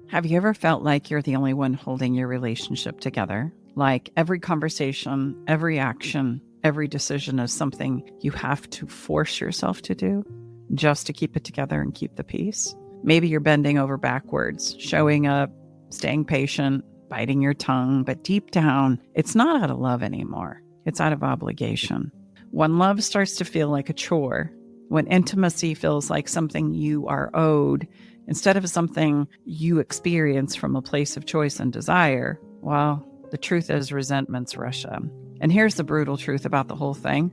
Have you ever felt like you're the only one holding your relationship together? Like every conversation, every action, every decision is something you have to force yourself to do just to keep it together and keep the peace? Maybe you're bending over backwards, showing up, staying patient, biting your tongue, but deep down, it's not out of love anymore. It's out of obligation. When love starts to feel like a chore, when intimacy feels like something you are owed instead of something you experience from a place of choice and desire, well, the truth is resentments rush in. And here's the brutal truth about the whole thing.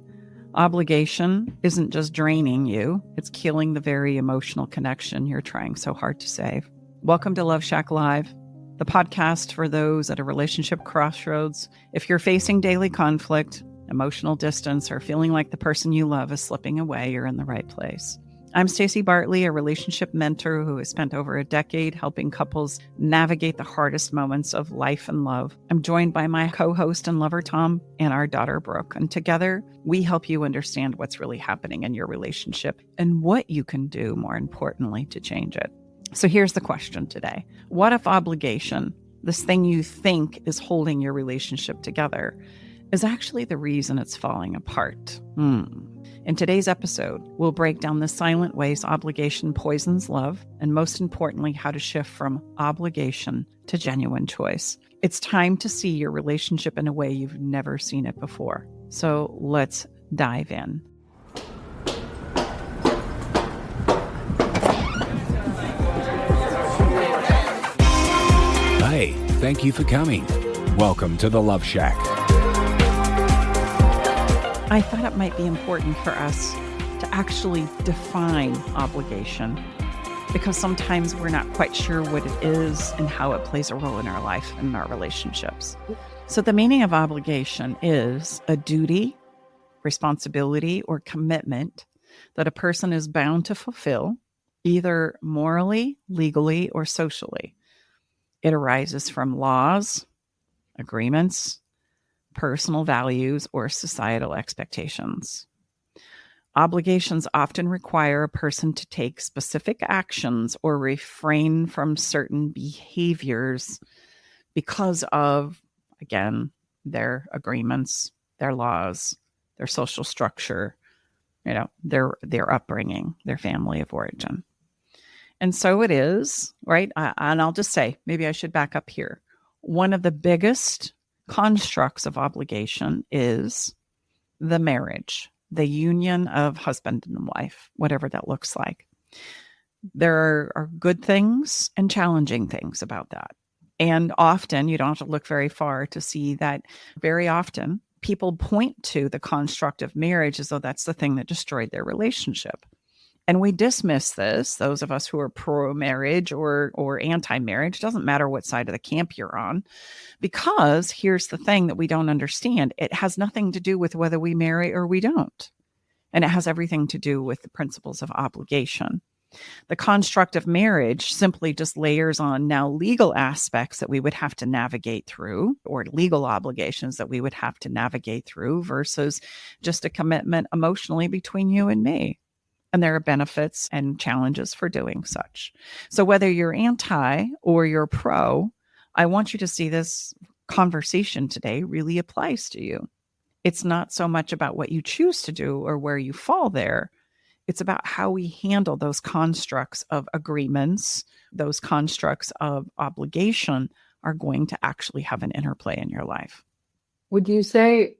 Obligation isn't just draining you, it's killing the very emotional connection you're trying so hard to save. Welcome to Love Shack Live, the podcast for those at a relationship crossroads. If you're facing daily conflict, emotional distance, or feeling like the person you love is slipping away, you're in the right place. I'm Staci Bartley, a relationship mentor who has spent over a decade helping couples navigate the hardest moments of life and love. I'm joined by my co-host and lover, Tom, and our daughter, Brooke. And together, we help you understand what's really happening in your relationship and what you can do, more importantly, to change it. So here's the question today. What if obligation, this thing you think is holding your relationship together, is actually the reason it's falling apart? In today's episode, we'll break down the silent ways obligation poisons love, and most importantly, how to shift from obligation to genuine choice. It's time to see your relationship in a way you've never seen it before. So let's dive in. Hey, thank you for coming. Welcome to the Love Shack. I thought it might be important for us to actually define obligation, because sometimes we're not quite sure what it is and how it plays a role in our life and in our relationships. So the meaning of obligation is a duty, responsibility, or commitment that a person is bound to fulfill, either morally, legally, or socially. It arises from laws, agreements, personal values, or societal expectations. Obligations often require a person to take specific actions or refrain from certain behaviors because of, again, their agreements, their laws, their social structure, their upbringing, their family of origin. And so it is, right? And I'll just say, maybe I should back up here. One of the biggest constructs of obligation is the marriage, the union of husband and wife, whatever that looks like. There are good things and challenging things about that. And often, you don't have to look very far to see that very often people point to the construct of marriage as though that's the thing that destroyed their relationship. And we dismiss this, those of us who are pro-marriage or anti-marriage, doesn't matter what side of the camp you're on, because here's the thing that we don't understand. It has nothing to do with whether we marry or we don't. And it has everything to do with the principles of obligation. The construct of marriage simply just layers on now legal aspects that we would have to navigate through, or legal obligations that we would have to navigate through, versus just a commitment emotionally between you and me. And there are benefits and challenges for doing such. So whether you're anti or you're pro, I want you to see this conversation today really applies to you. It's not so much about what you choose to do or where you fall there. It's about how we handle those constructs of agreements, those constructs of obligation are going to actually have an interplay in your life. Would you say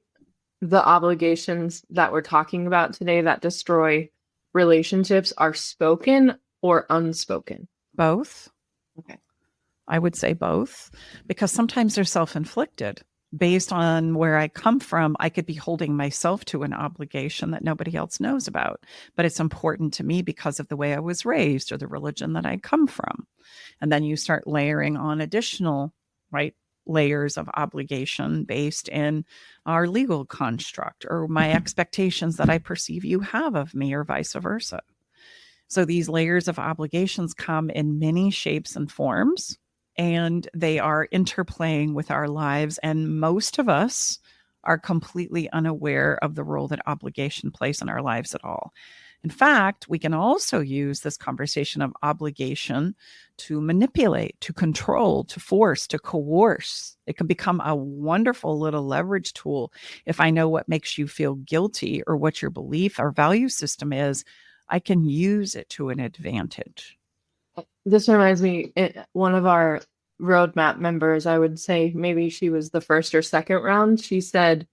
the obligations that we're talking about today that destroy relationships are spoken or unspoken? Both. Okay. I would say both, because sometimes they're self-inflicted. Based on where I come from, I could be holding myself to an obligation that nobody else knows about, but it's important to me because of the way I was raised or the religion that I come from. And then you start layering on additional, layers of obligation based in our legal construct or my expectations that I perceive you have of me or vice versa. So these layers of obligations come in many shapes and forms, and they are interplaying with our lives. And most of us are completely unaware of the role that obligation plays in our lives at all. In fact, we can also use this conversation of obligation to manipulate, to control, to force, to coerce. It can become a wonderful little leverage tool. If I know what makes you feel guilty or what your belief or value system is, I can use it to an advantage. This reminds me, one of our roadmap members, I would say maybe she was the first or second round, she said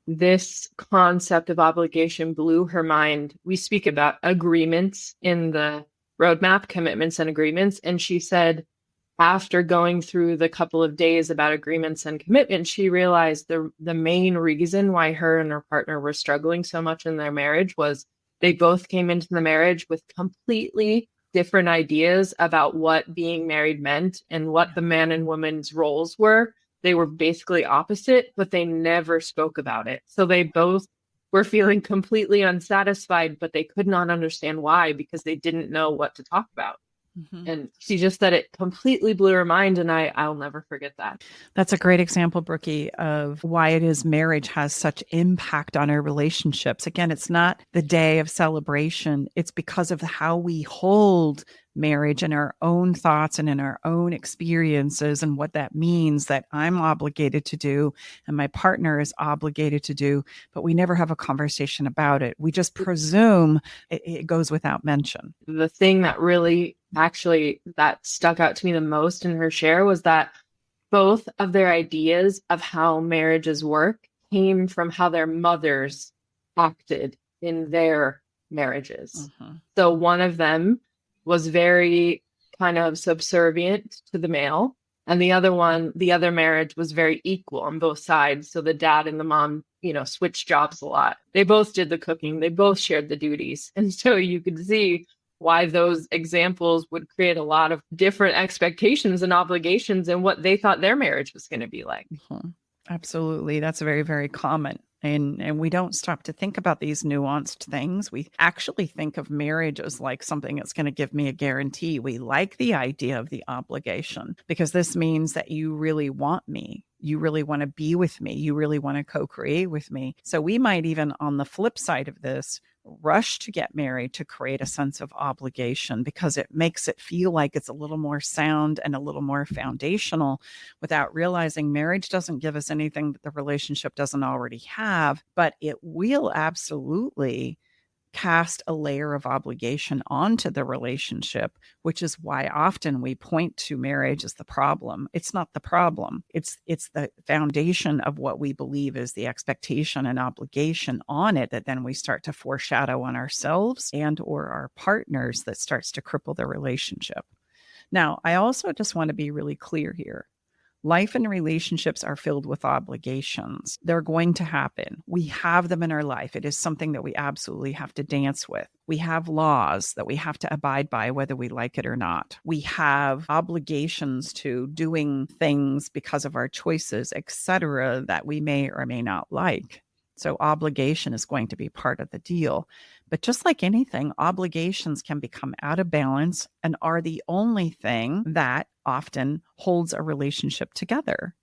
this concept of obligation blew her mind. We speak about agreements in the roadmap, commitments and agreements. And she said, after going through the couple of days about agreements and commitments, she realized the main reason why her and her partner were struggling so much in their marriage was they both came into the marriage with completely different ideas about what being married meant and what the man and woman's roles were. They were basically opposite, but they never spoke about it. So they both were feeling completely unsatisfied, but they could not understand why because they didn't know what to talk about. Mm-hmm. And she just said it completely blew her mind, and I'll never forget that. That's a great example, Brookie, of why it is marriage has such impact on our relationships. Again, it's not the day of celebration. It's because of how we hold marriage and our own thoughts and in our own experiences and what that means that I'm obligated to do and my partner is obligated to do, but we never have a conversation about it. We just presume it goes without mention. The thing that really actually that stuck out to me the most in her share was that both of their ideas of how marriages work came from how their mothers acted in their marriages. Mm-hmm. So one of them was very kind of subservient to the male. And the other marriage was very equal on both sides. So the dad and the mom, switched jobs a lot. They both did the cooking. They both shared the duties. And so you could see why those examples would create a lot of different expectations and obligations and what they thought their marriage was going to be like. Mm-hmm. Absolutely. That's very, very common. And we don't stop to think about these nuanced things. We actually think of marriage as like something that's going to give me a guarantee. We like the idea of the obligation because this means that you really want me. You really want to be with me. You really want to co-create with me. So we might even, on the flip side of this, rush to get married to create a sense of obligation because it makes it feel like it's a little more sound and a little more foundational without realizing marriage doesn't give us anything that the relationship doesn't already have, but it will absolutely cast a layer of obligation onto the relationship, which is why often we point to marriage as the problem. It's not the problem. It's the foundation of what we believe is the expectation and obligation on it that then we start to foreshadow on ourselves and or our partners that starts to cripple the relationship. Now, I also just want to be really clear here. Life and relationships are filled with obligations. They're going to happen. We have them in our life. It is something that we absolutely have to dance with. We have laws that we have to abide by, whether we like it or not. We have obligations to doing things because of our choices, etc., that we may or may not like. So obligation is going to be part of the deal. But just like anything, obligations can become out of balance and are the only thing that often holds a relationship together.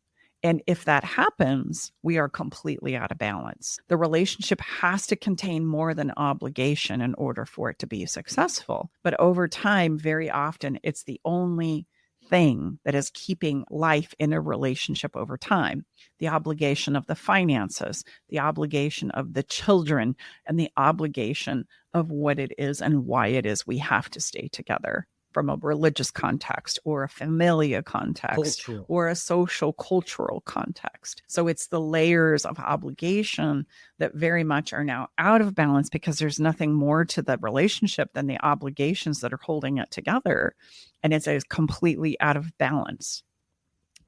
And if that happens, we are completely out of balance. The relationship has to contain more than obligation in order for it to be successful. But over time, very often, it's the only thing that is keeping life in a relationship over time. The obligation of the finances, the obligation of the children, and the obligation of what it is and why it is we have to stay together from a religious context or a familial context or a social cultural context. So it's the layers of obligation that very much are now out of balance because there's nothing more to the relationship than the obligations that are holding it together. And it's completely out of balance.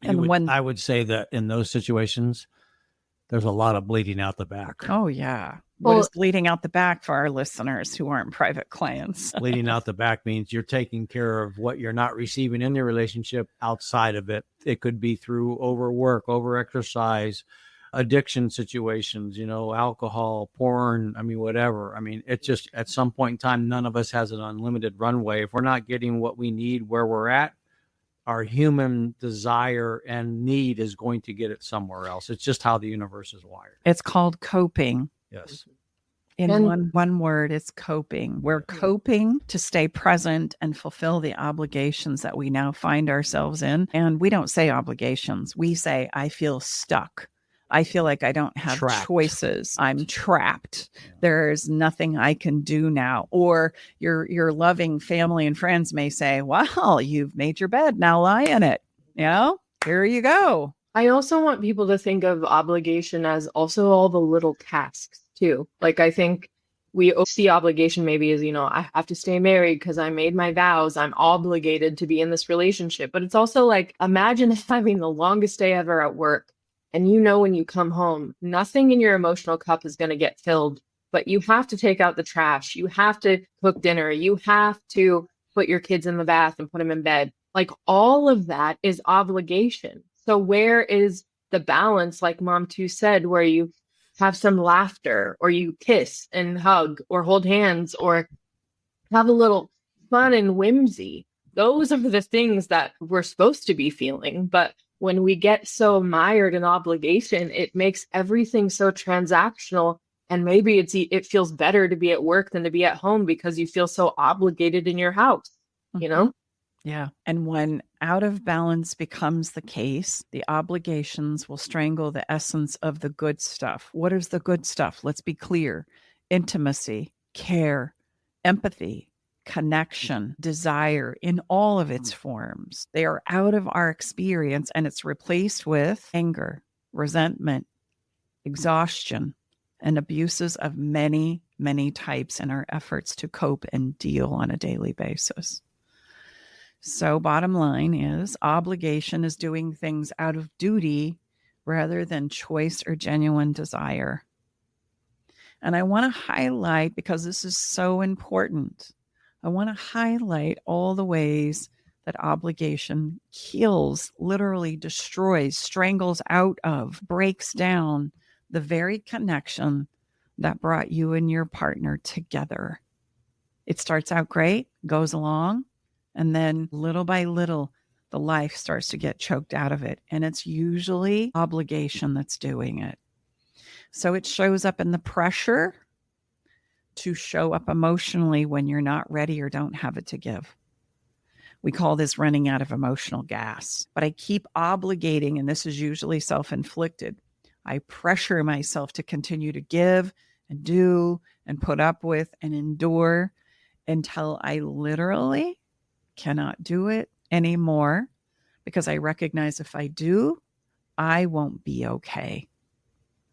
I would say that in those situations, there's a lot of bleeding out the back. Oh, yeah. What is bleeding out the back for our listeners who aren't private clients? Bleeding out the back means you're taking care of what you're not receiving in the relationship outside of it. It could be through overwork, overexercise, addiction situations, alcohol, porn, whatever. It's just at some point in time, none of us has an unlimited runway. If we're not getting what we need where we're at, our human desire and need is going to get it somewhere else. It's just how the universe is wired. It's called coping. Yes. In And one word, it's coping. We're coping to stay present and fulfill the obligations that we now find ourselves in. And we don't say obligations. We say, I feel stuck. I feel like I don't have Trapped. choices. I'm trapped. There's nothing I can do now. Or your loving family and friends may say, well, you've made your bed. Now lie in it. Here you go. I also want people to think of obligation as also all the little tasks too. Like, I think we see obligation maybe as, I have to stay married because I made my vows. I'm obligated to be in this relationship. But it's also like, imagine having the longest day ever at work. And when you come home, nothing in your emotional cup is going to get filled, but you have to take out the trash. You have to cook dinner. You have to put your kids in the bath and put them in bed. Like, all of that is obligation. So where is the balance, like Mom 2 said, where you have some laughter or you kiss and hug or hold hands or have a little fun and whimsy? Those are the things that we're supposed to be feeling. But when we get so mired in obligation, it makes everything so transactional. And maybe it feels better to be at work than to be at home because you feel so obligated in your house, Yeah. And when out of balance becomes the case, the obligations will strangle the essence of the good stuff. What is the good stuff? Let's be clear. Intimacy, care, empathy, connection, desire in all of its forms. They are out of our experience and it's replaced with anger, resentment, exhaustion, and abuses of many, many types in our efforts to cope and deal on a daily basis. So bottom line is obligation is doing things out of duty rather than choice or genuine desire. And I want to highlight, because this is so important, I want to highlight all the ways that obligation kills, literally destroys, strangles out of, breaks down the very connection that brought you and your partner together. It starts out great, goes along, and then little by little, the life starts to get choked out of it. And it's usually obligation that's doing it. So it shows up in the pressure to show up emotionally when you're not ready or don't have it to give. We call this running out of emotional gas. But I keep obligating, and this is usually self-inflicted. I pressure myself to continue to give and do and put up with and endure until I literally cannot do it anymore, because I recognize if I do, I won't be okay.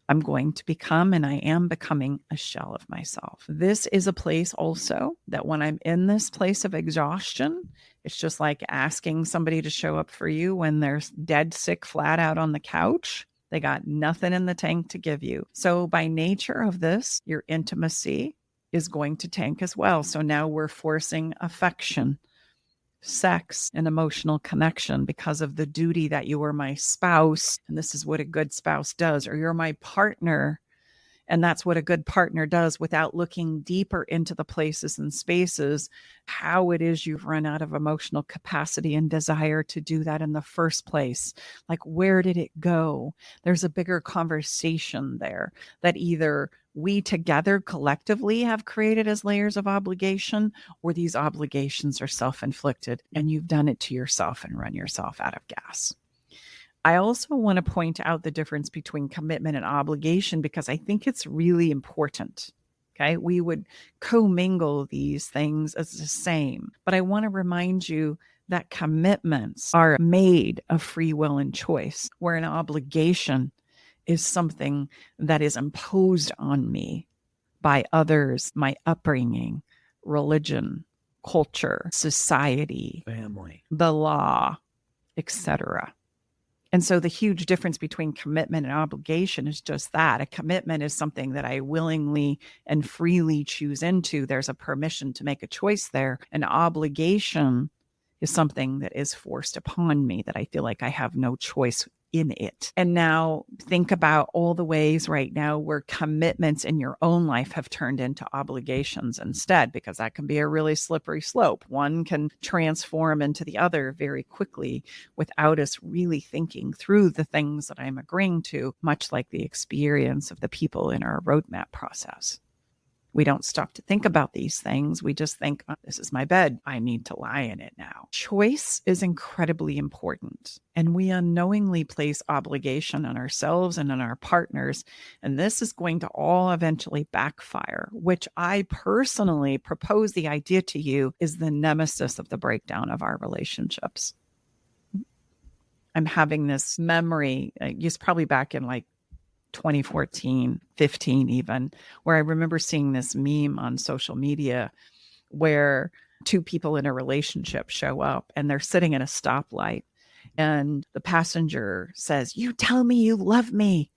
I'm going to become, and I am becoming, a shell of myself. This is a place also that when I'm in this place of exhaustion, it's just like asking somebody to show up for you when they're dead sick, flat out on the couch. They got nothing in the tank to give you. So by nature of this, your intimacy is going to tank as well. So now we're forcing affection, sex, and emotional connection because of the duty that you are my spouse. And this is what a good spouse does, or you're my partner. And that's what a good partner does, without looking deeper into the places and spaces, how it is you've run out of emotional capacity and desire to do that in the first place. Like, where did it go? There's a bigger conversation there that either we together collectively have created as layers of obligation, or these obligations are self-inflicted and you've done it to yourself and run yourself out of gas. I also want to point out the difference between commitment and obligation, because I think it's really important. Okay. We would commingle these things as the same, but I want to remind you that commitments are made of free will and choice, where an obligation is something that is imposed on me by others, my upbringing, religion, culture, society, family, the law, etc. And so the huge difference between commitment and obligation is just that. A commitment is something that I willingly and freely choose into. There's a permission to make a choice there. An obligation is something that is forced upon me, that I feel like I have no choice in it. And now think about all the ways right now where commitments in your own life have turned into obligations instead, because that can be a really slippery slope. One can transform into the other very quickly without us really thinking through the things that I'm agreeing to, much like the experience of the people in our roadmap process. We don't stop to think about these things. We just think, oh, this is my bed. I need to lie in it now. Choice is incredibly important. And we unknowingly place obligation on ourselves and on our partners. And this is going to all eventually backfire, which I personally propose the idea to you is the nemesis of the breakdown of our relationships. I'm having this memory, it's probably back in like 2014, 15 even, where I remember seeing this meme on social media where two people in a relationship show up and they're sitting at a stoplight and the passenger says, "You tell me you love me."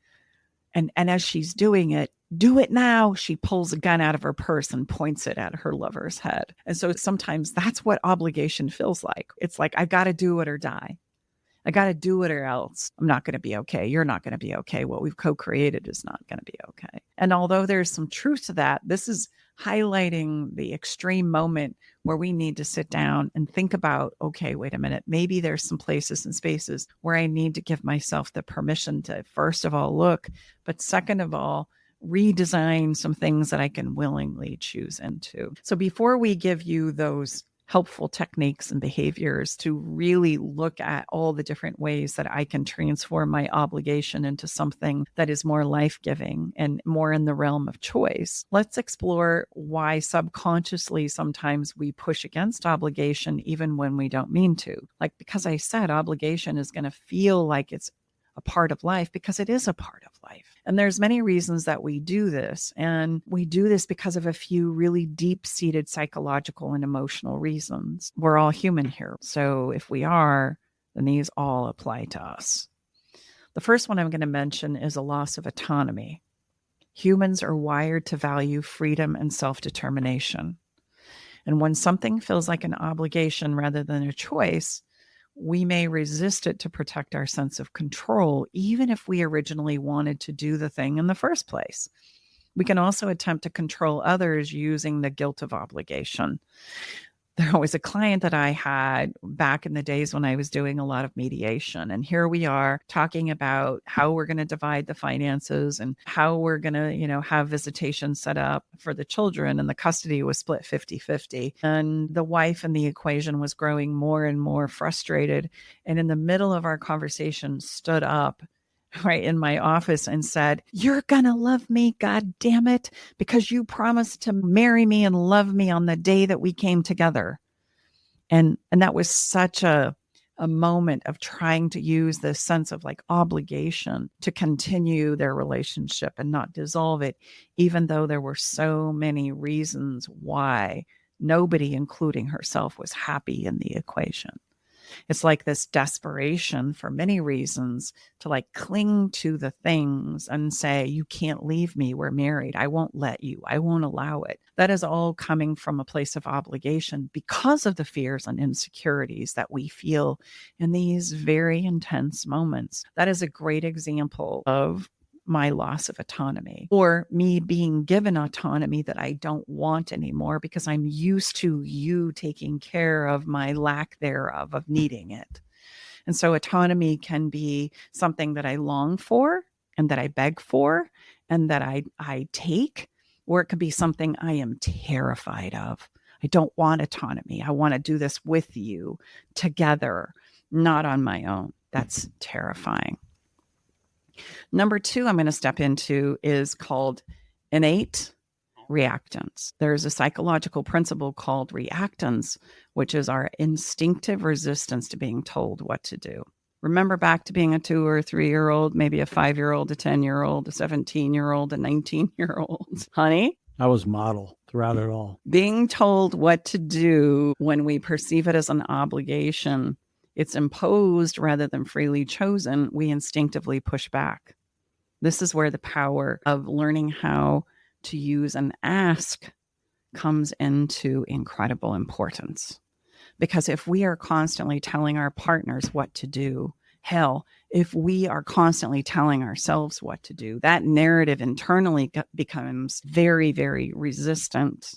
And as she's doing it, "Do it now." She pulls a gun out of her purse and points it at her lover's head. And so sometimes that's what obligation feels like. It's like, I got to do it or die. I got to do it or else I'm not going to be okay. You're not going to be okay. What we've co-created is not going to be okay. And although there's some truth to that, this is highlighting the extreme moment where we need to sit down and think about, okay, wait a minute, maybe there's some places and spaces where I need to give myself the permission to, first of all, look, but second of all, redesign some things that I can willingly choose into. So before we give you those helpful techniques and behaviors to really look at all the different ways that I can transform my obligation into something that is more life-giving and more in the realm of choice, let's explore why subconsciously sometimes we push against obligation even when we don't mean to. Like, because I said obligation is going to feel like it's a part of life because it is a part of life. And there's many reasons that we do this. And we do this because of a few really deep-seated psychological and emotional reasons. We're all human here. So if we are, then these all apply to us. The first one I'm going to mention is a loss of autonomy. Humans are wired to value freedom and self-determination. And when something feels like an obligation rather than a choice, we may resist it to protect our sense of control, even if we originally wanted to do the thing in the first place. We can also attempt to control others using the guilt of obligation. There was a client that I had back in the days when I was doing a lot of mediation. And here we are talking about how we're going to divide the finances and how we're going to, have visitation set up for the children. And the custody was split 50-50. And the wife in the equation was growing more and more frustrated. And in the middle of our conversation stood up right in my office and said, "You're going to love me, God damn it, because you promised to marry me and love me on the day that we came together." And that was such a moment of trying to use this sense of like obligation to continue their relationship and not dissolve it, even though there were so many reasons why nobody, including herself, was happy in the equation. It's like this desperation for many reasons to like cling to the things and say, "You can't leave me. We're married. I won't let you. I won't allow it." That is all coming from a place of obligation because of the fears and insecurities that we feel in these very intense moments. That is a great example of my loss of autonomy, or me being given autonomy that I don't want anymore because I'm used to you taking care of my lack thereof of needing it. And so autonomy can be something that I long for and that I beg for and that I take, or it could be something I am terrified of. I don't want autonomy. I want to do this with you together, not on my own. That's terrifying. Number two, I'm going to step into is called innate reactance. There's a psychological principle called reactance, which is our instinctive resistance to being told what to do. Remember back to being a 2 or 3-year-old, maybe a 5-year-old, a 10-year-old, a 17-year-old, a 19-year-old. Honey? I was model throughout it all. Being told what to do when we perceive it as an obligation, it's imposed rather than freely chosen, we instinctively push back. This is where the power of learning how to use an ask comes into incredible importance. Because if we are constantly telling our partners what to do, hell, if we are constantly telling ourselves what to do, that narrative internally becomes very, very resistant,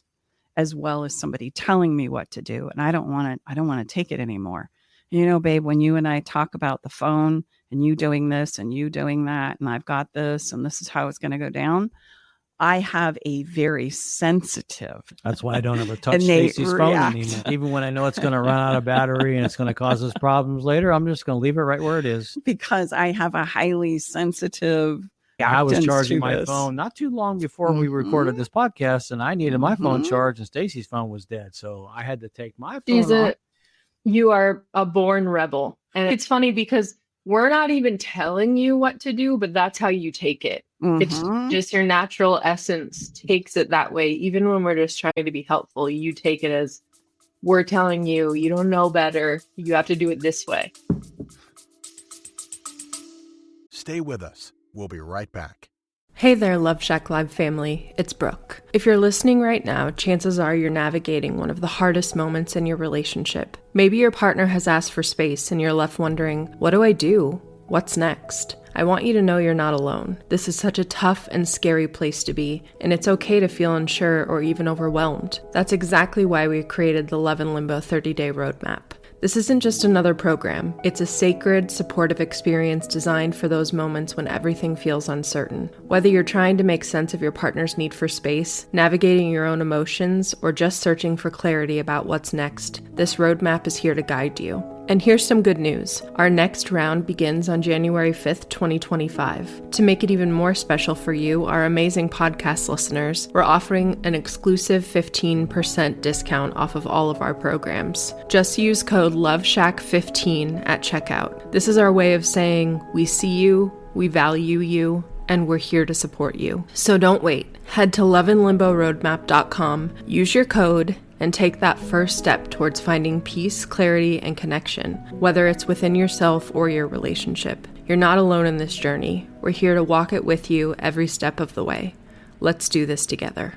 as well as somebody telling me what to do. And I don't want to take it anymore. Babe, when you and I talk about the phone and you doing this and you doing that, and I've got this and this is how it's going to go down, I have a very sensitive. That's why I don't ever touch innate Staci's phone react. anymore. Even when I know it's going to run out of battery and it's going to cause us problems later, I'm just going to leave it right where it is. Because I have a highly sensitive. I was reactance charging to my this. phone not too long before we recorded this podcast, and I needed my phone charged, and Staci's phone was dead. So I had to take my phone off. You are a born rebel. And it's funny because we're not even telling you what to do, but that's how you take it. It's just your natural essence takes it that way. Even when we're just trying to be helpful, you take it as we're telling you, you don't know better. You have to do it this way. Stay with us. We'll be right back. Hey there, Love Shack Live family. It's Brooke. If you're listening right now, chances are you're navigating one of the hardest moments in your relationship. Maybe your partner has asked for space and you're left wondering, what do I do? What's next? I want you to know you're not alone. This is such a tough and scary place to be, and it's okay to feel unsure or even overwhelmed. That's exactly why we created the Love in Limbo 30-Day Roadmap. This isn't just another program. It's a sacred, supportive experience designed for those moments when everything feels uncertain. Whether you're trying to make sense of your partner's need for space, navigating your own emotions, or just searching for clarity about what's next, this roadmap is here to guide you. And here's some good news. Our next round begins on January 5th, 2025. To make it even more special for you, our amazing podcast listeners, we're offering an exclusive 15% discount off of all of our programs. Just use code LOVESHACK15 at checkout. This is our way of saying we see you, we value you, and we're here to support you. So don't wait. Head to loveinlimboroadmap.com, use your code, and take that first step towards finding peace, clarity, and connection, whether it's within yourself or your relationship. You're not alone in this journey. We're here to walk it with you every step of the way. Let's do this together.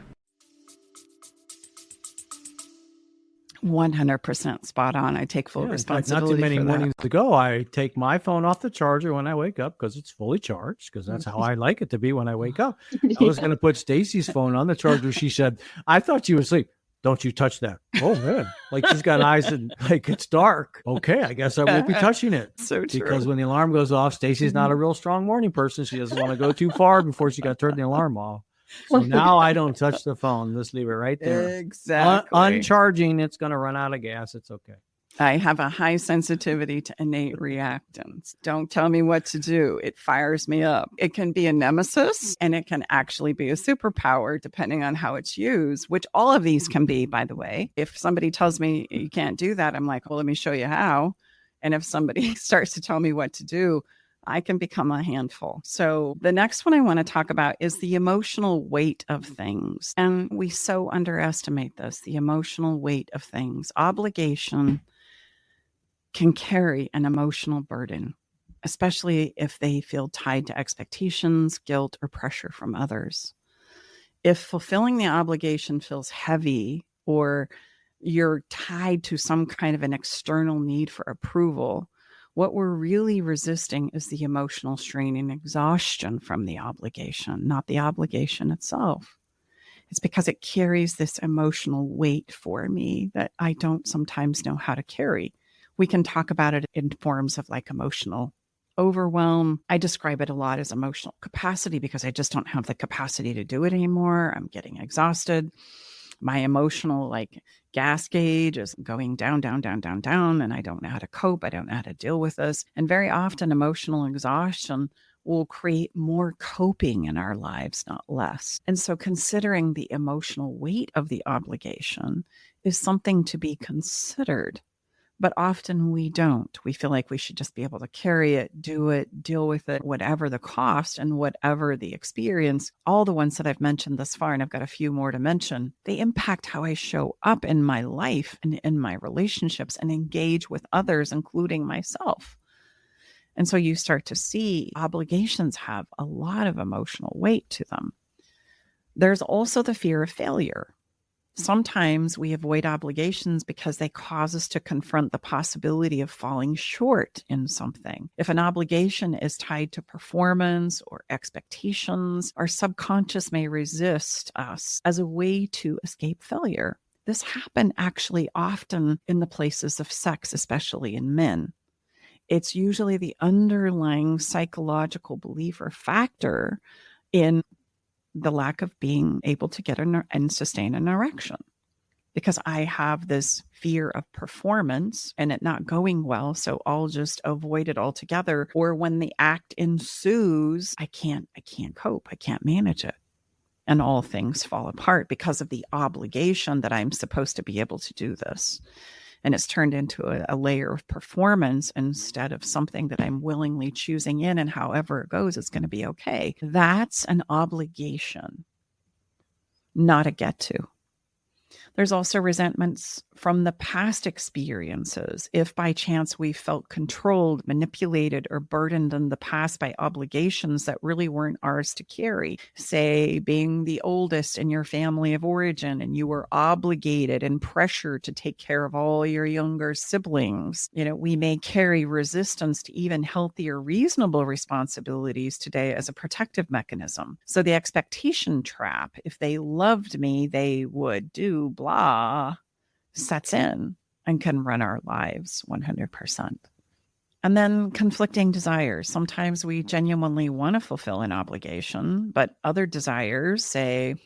100% spot on. I take full responsibility. Not too many mornings ago, I take my phone off the charger when I wake up because it's fully charged, because that's how I like it to be when I wake up. I was going to put Staci's phone on the charger. She said, I thought you were asleep. Don't you touch that. Oh, man. Like she's got eyes and like it's dark. Okay, I guess I won't be touching it. So true. Because when the alarm goes off, Staci's not a real strong morning person. She doesn't want to go too far before she got to turn the alarm off. So now I don't touch the phone. Just leave it right there. Exactly. Uncharging, it's going to run out of gas. It's okay. I have a high sensitivity to innate reactance. Don't tell me what to do. It fires me up. It can be a nemesis and it can actually be a superpower depending on how it's used, which all of these can be, by the way. If somebody tells me you can't do that, I'm like, well, let me show you how. And if somebody starts to tell me what to do, I can become a handful. So the next one I want to talk about is the emotional weight of things. And we so underestimate this, the emotional weight of things. Obligation can carry an emotional burden, especially if they feel tied to expectations, guilt, or pressure from others. If fulfilling the obligation feels heavy, or you're tied to some kind of an external need for approval, what we're really resisting is the emotional strain and exhaustion from the obligation, not the obligation itself. It's because it carries this emotional weight for me that I don't sometimes know how to carry. We can talk about it in forms of like emotional overwhelm. I describe it a lot as emotional capacity because I just don't have the capacity to do it anymore. I'm getting exhausted. My emotional gas gauge is going down, down, down, down, down, and I don't know how to cope. I don't know how to deal with this. And very often emotional exhaustion will create more coping in our lives, not less. And so considering the emotional weight of the obligation is something to be considered. But often we don't. We feel like we should just be able to carry it, do it, deal with it, whatever the cost and whatever the experience. All the ones that I've mentioned thus far, and I've got a few more to mention, they impact how I show up in my life and in my relationships and engage with others, including myself. And so you start to see obligations have a lot of emotional weight to them. There's also the fear of failure. Sometimes we avoid obligations because they cause us to confront the possibility of falling short in something. If an obligation is tied to performance or expectations, our subconscious may resist us as a way to escape failure. This happens actually often in the places of sex, especially in men. It's usually the underlying psychological belief or factor in the lack of being able to get and sustain an erection. Because I have this fear of performance and it not going well. So I'll just avoid it altogether. Or when the act ensues, I can't cope. I can't manage it. And all things fall apart because of the obligation that I'm supposed to be able to do this. And it's turned into a layer of performance instead of something that I'm willingly choosing in, and however it goes, it's going to be okay. That's an obligation, not a get to. There's also resentments from the past experiences. If by chance we felt controlled, manipulated, or burdened in the past by obligations that really weren't ours to carry, say being the oldest in your family of origin and you were obligated and pressured to take care of all your younger siblings, we may carry resistance to even healthy or reasonable responsibilities today as a protective mechanism. So the expectation trap, if they loved me, they would do blah, sets in and can run our lives 100%. And then conflicting desires. Sometimes we genuinely want to fulfill an obligation, but other desires, say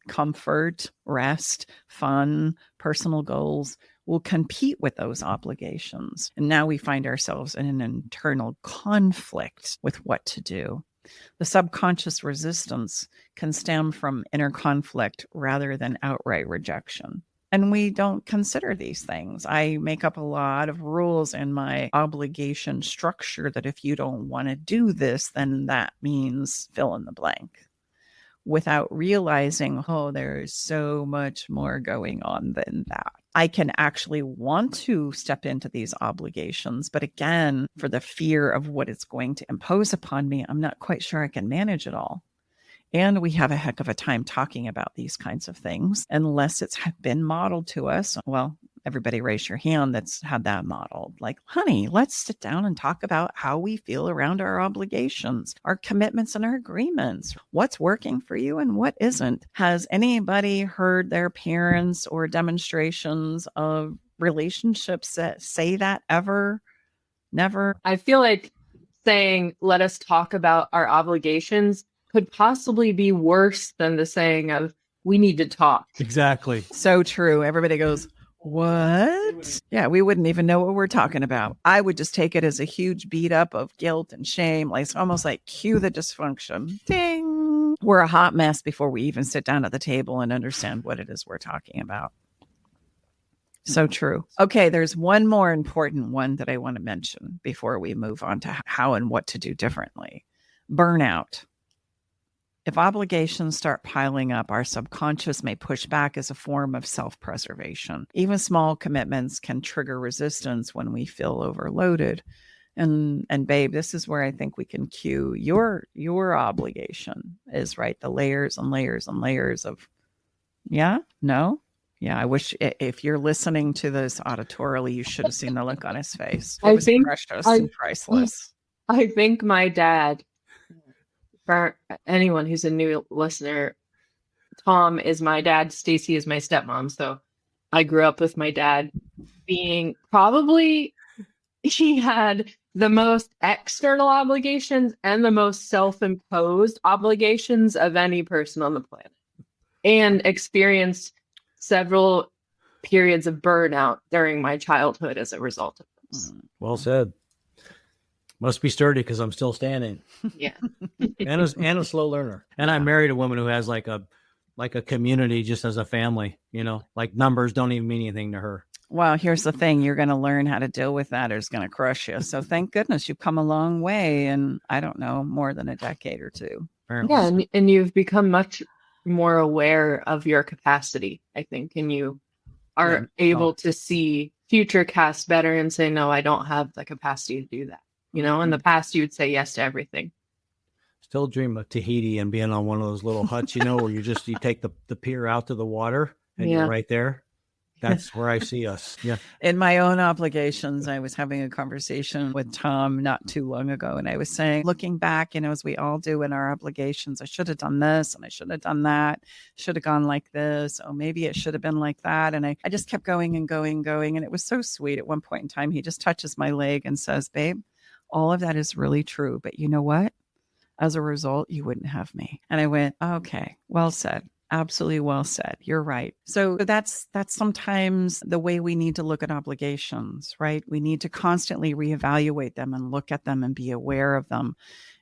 comfort, rest, fun, personal goals, will compete with those obligations. And now we find ourselves in an internal conflict with what to do. The subconscious resistance can stem from inner conflict rather than outright rejection. And we don't consider these things. I make up a lot of rules in my obligation structure that if you don't want to do this, then that means fill in the blank, without realizing, there is so much more going on than that. I can actually want to step into these obligations, but again, for the fear of what it's going to impose upon me, I'm not quite sure I can manage it all. And we have a heck of a time talking about these kinds of things unless it's been modeled to us. Well, everybody raise your hand that's had that modeled. Like, honey, let's sit down and talk about how we feel around our obligations, our commitments and our agreements, what's working for you and what isn't. Has anybody heard their parents or demonstrations of relationships that say that ever? Never. I feel like saying, let us talk about our obligations could possibly be worse than the saying of, we need to talk. Exactly. So true. Everybody goes, what? Yeah, we wouldn't even know what we're talking about. I would just take it as a huge beat up of guilt and shame. Like, it's almost like cue the dysfunction. Ding. We're a hot mess before we even sit down at the table and understand what it is we're talking about. So true. Okay, there's one more important one that I want to mention before we move on to how and what to do differently. Burnout. If obligations start piling up, our subconscious may push back as a form of self-preservation. Even small commitments can trigger resistance when we feel overloaded. And babe, this is where I think we can cue your obligation is, right? The layers and layers and layers of, yeah, no, yeah. I wish if you're listening to this auditorily, you should have seen the look on his face. It was precious and priceless. I think my dad, for anyone who's a new listener, Tom is my dad. Staci is my stepmom. So I grew up with my dad being probably, he had the most external obligations and the most self-imposed obligations of any person on the planet, and experienced several periods of burnout during my childhood as a result of this. Well said. Must be sturdy because I'm still standing. Yeah. and a slow learner. And I married a woman who has like a community just as a family, like numbers don't even mean anything to her. Well, here's the thing. You're going to learn how to deal with that or it's going to crush you. So thank goodness you've come a long way in, I don't know, more than a decade or two. Apparently. Yeah. And you've become much more aware of your capacity, I think. And you are able to see future cast better and say, no, I don't have the capacity to do that. In the past, you would say yes to everything. Still dream of Tahiti and being on one of those little huts, where you take the pier out to the water and you're right there. That's where I see us. Yeah. In my own obligations, I was having a conversation with Tom not too long ago. And I was saying, looking back, as we all do in our obligations, I should have done this and I should have done that. Should have gone like this. Oh, maybe it should have been like that. And I just kept going and going and going. And it was so sweet. At one point in time, he just touches my leg and says, babe, all of that is really true. But you know what? As a result, you wouldn't have me. And I went, okay, well said. Absolutely well said. You're right. So that's sometimes the way we need to look at obligations, right? We need to constantly reevaluate them and look at them and be aware of them.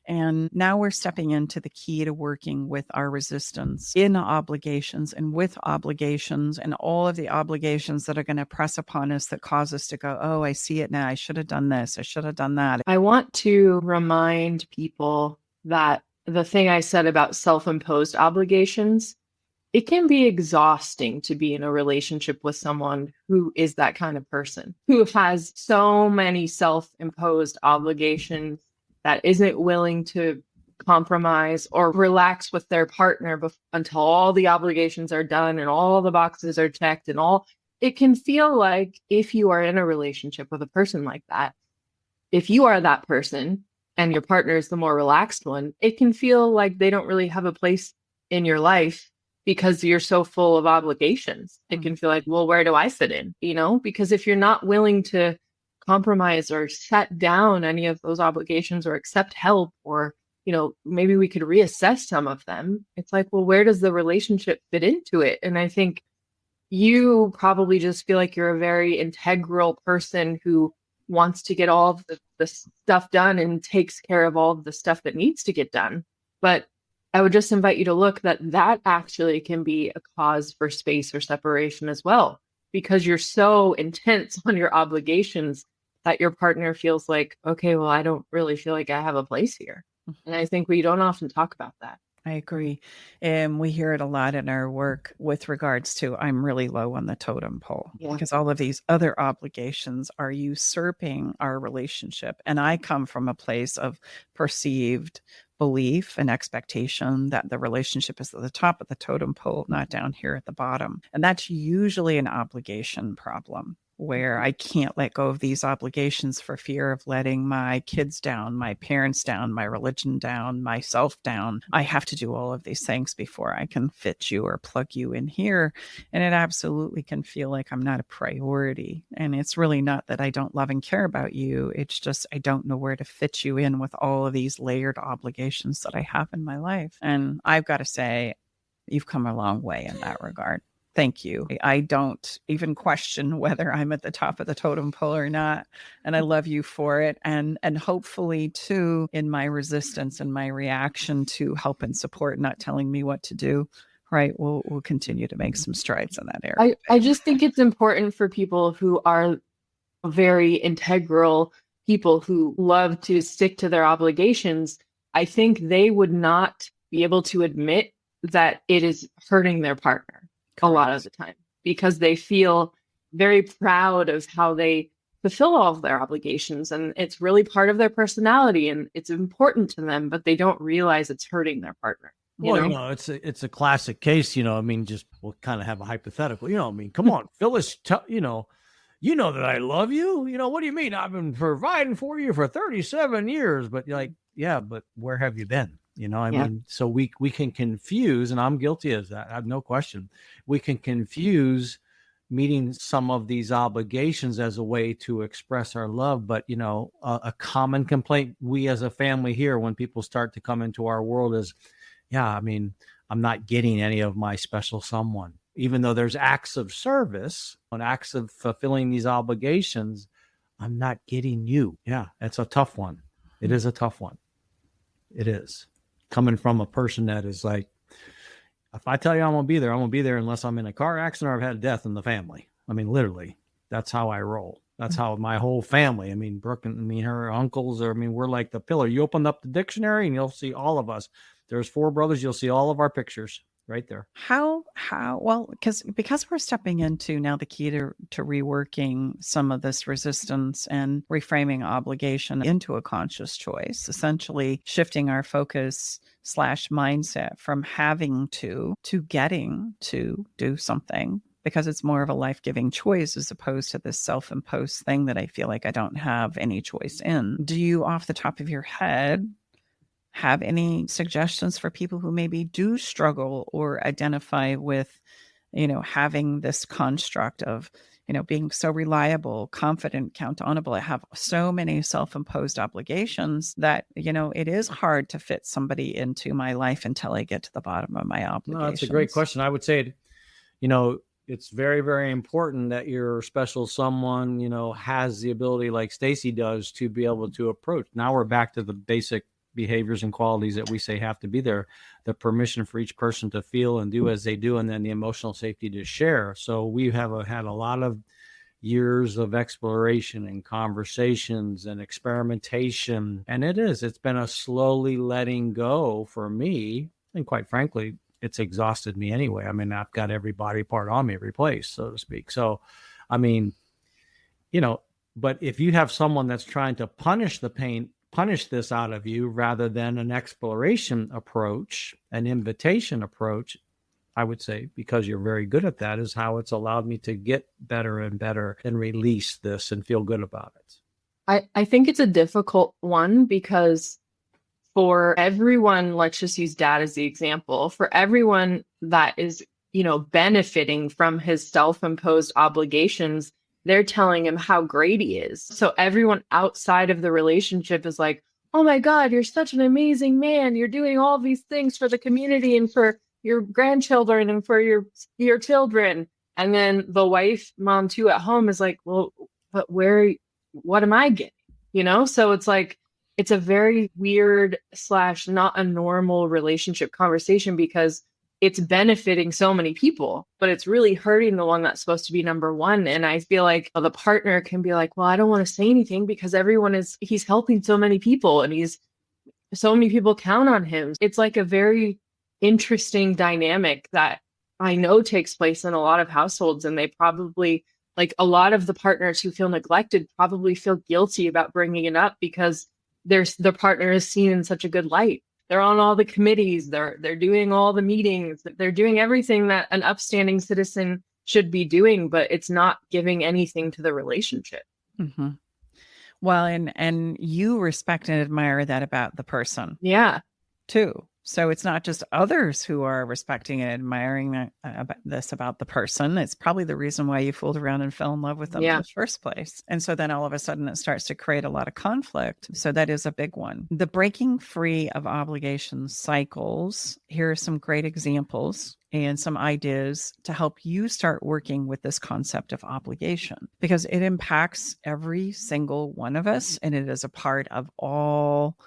And now we're stepping into the key to working with our resistance in obligations and with obligations and all of the obligations that are going to press upon us that cause us to go, oh, I see it now. I should have done this. I should have done that. I want to remind people that the thing I said about self-imposed obligations, it can be exhausting to be in a relationship with someone who is that kind of person, who has so many self-imposed obligations that isn't willing to compromise or relax with their partner until all the obligations are done and all the boxes are checked and all. It can feel like if you are in a relationship with a person like that, if you are that person and your partner is the more relaxed one, it can feel like they don't really have a place in your life because you're so full of obligations. It can feel like, well, where do I fit in? Because if you're not willing to compromise or set down any of those obligations or accept help, or, maybe we could reassess some of them. It's like, well, where does the relationship fit into it? And I think you probably just feel like you're a very integral person who wants to get all of the stuff done and takes care of all of the stuff that needs to get done. But I would just invite you to look that actually can be a cause for space or separation as well, because you're so intense on your obligations that your partner feels like, okay, well, I don't really feel like I have a place here. And I think we don't often talk about that. I agree. And we hear it a lot in our work with regards to, I'm really low on the totem pole because all of these other obligations are usurping our relationship. And I come from a place of perceived belief and expectation that the relationship is at the top of the totem pole, not down here at the bottom. And that's usually an obligation problem, where I can't let go of these obligations for fear of letting my kids down, my parents down, my religion down, myself down. I have to do all of these things before I can fit you or plug you in here. And it absolutely can feel like I'm not a priority. And it's really not that I don't love and care about you. It's just I don't know where to fit you in with all of these layered obligations that I have in my life. And I've got to say, you've come a long way in that regard. Thank you. I don't even question whether I'm at the top of the totem pole or not. And I love you for it. And hopefully too, in my resistance and my reaction to help and support, not telling me what to do, right? We'll continue to make some strides in that area. I just think it's important for people who are very integral people who love to stick to their obligations. I think they would not be able to admit that it is hurting their partner. A lot of the time, because they feel very proud of how they fulfill all of their obligations, and it's really part of their personality and it's important to them, but they don't realize it's hurting their partner. It's a classic case, just we'll kind of have a hypothetical, come on, Phyllis, you know that I love you. What do you mean? I've been providing for you for 37 years, but you're like, yeah, but where have you been? So we can confuse, and I'm guilty of that. I have no question. We can confuse meeting some of these obligations as a way to express our love. But, a common complaint we as a family hear when people start to come into our world is, I'm not getting any of my special someone, even though there's acts of service and acts of fulfilling these obligations. I'm not getting you. Yeah, it's a tough one. It is a tough one. It is. Coming from a person that is like, if I tell you I'm going to be there, I'm going to be there unless I'm in a car accident or I've had a death in the family. Literally, that's how I roll. That's how my whole family, Brooke and her uncles we're like the pillar. You open up the dictionary and you'll see all of us. There's 4 brothers. You'll see all of our pictures right there. Well, because we're stepping into now the key to reworking some of this resistance and reframing obligation into a conscious choice, essentially shifting our focus / mindset from having to getting to do something, because it's more of a life-giving choice as opposed to this self-imposed thing that I feel like I don't have any choice in. Do you, off the top of your head, have any suggestions for people who maybe do struggle or identify with, having this construct of, being so reliable, confident, accountable. I have so many self-imposed obligations that, it is hard to fit somebody into my life until I get to the bottom of my obligations. No, that's a great question. I would say, it's very, very important that your special someone, has the ability like Staci does to be able to approach. Now we're back to the basic behaviors and qualities that we say have to be there, the permission for each person to feel and do as they do, and then the emotional safety to share. So we have had a lot of years of exploration and conversations and experimentation. And it's been a slowly letting go for me. And quite frankly, it's exhausted me anyway. I mean, I've got every body part on me replaced, so to speak. So, I mean, but if you have someone that's trying to punish this out of you rather than an exploration approach, an invitation approach, I would say, because you're very good at that, is how it's allowed me to get better and better and release this and feel good about it. I think it's a difficult one because for everyone, let's just use Dad as the example, for everyone that is, benefiting from his self-imposed obligations, they're telling him how great he is. So everyone outside of the relationship is like, oh my God, you're such an amazing man. You're doing all these things for the community and for your grandchildren and for your children. And then the wife, mom too, at home is like, well, but what am I getting? So it's like, it's a very weird / not a normal relationship conversation because it's benefiting so many people, but it's really hurting the one that's supposed to be number one. And I feel like the partner can be like, well, I don't want to say anything because he's helping so many people and so many people count on him. It's like a very interesting dynamic that I know takes place in a lot of households. And they probably, like a lot of the partners who feel neglected probably feel guilty about bringing it up because the partner is seen in such a good light. They're on all the committees. They're doing all the meetings. They're doing everything that an upstanding citizen should be doing, but it's not giving anything to the relationship. Mm-hmm. Well, and you respect and admire that about the person. Yeah. Too. So it's not just others who are respecting and admiring about the person. It's probably the reason why you fooled around and fell in love with them in the first place. And so then all of a sudden it starts to create a lot of conflict. So that is a big one. The breaking free of obligation cycles. Here are some great examples and some ideas to help you start working with this concept of obligation, because it impacts every single one of us. And it is a part of all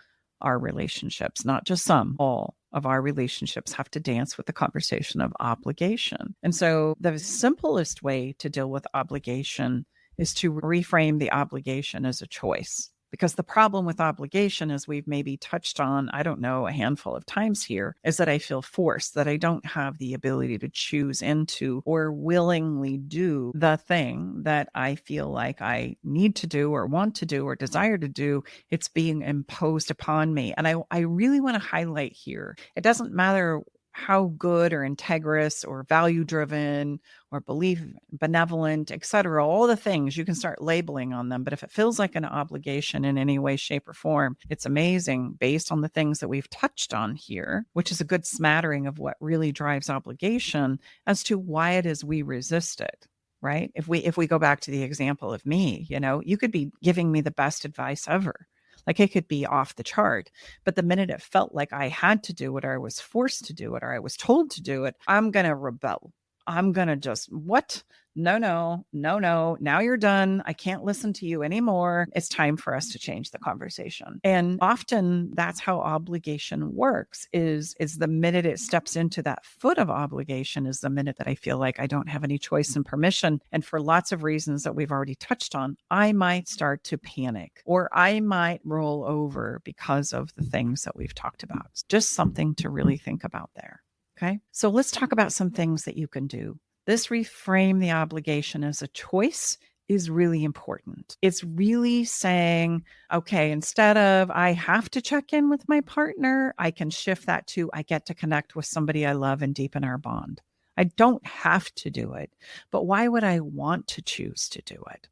our relationships, not just some. All of our relationships have to dance with the conversation of obligation. And so the simplest way to deal with obligation is to reframe the obligation as a choice. Because the problem with obligation, as we've maybe touched on, I don't know, a handful of times here, is that I feel forced, that I don't have the ability to choose into or willingly do the thing that I feel like I need to do or want to do or desire to do. It's being imposed upon me. And I really want to highlight here, it doesn't matter how good or integrous or value driven or belief benevolent, etc., all the things you can start labeling on them. But if it feels like an obligation in any way, shape, or form, it's amazing based on the things that we've touched on here, which is a good smattering of what really drives obligation as to why it is we resist it. Right? If we go back to the example of me, you could be giving me the best advice ever. Like it could be off the chart, but the minute it felt like I had to do it or I was forced to do it or I was told to do it, I'm going to rebel. I'm going to just, what? No. Now you're done. I can't listen to you anymore. It's time for us to change the conversation. And often that's how obligation works is the minute it steps into that foot of obligation is the minute that I feel like I don't have any choice and permission. And for lots of reasons that we've already touched on, I might start to panic or I might roll over because of the things that we've talked about. It's just something to really think about there. Okay. So let's talk about some things that you can do. This reframe the obligation as a choice is really important. It's really saying, okay, instead of I have to check in with my partner, I can shift that to I get to connect with somebody I love and deepen our bond. I don't have to do it, but why would I want to choose to do it?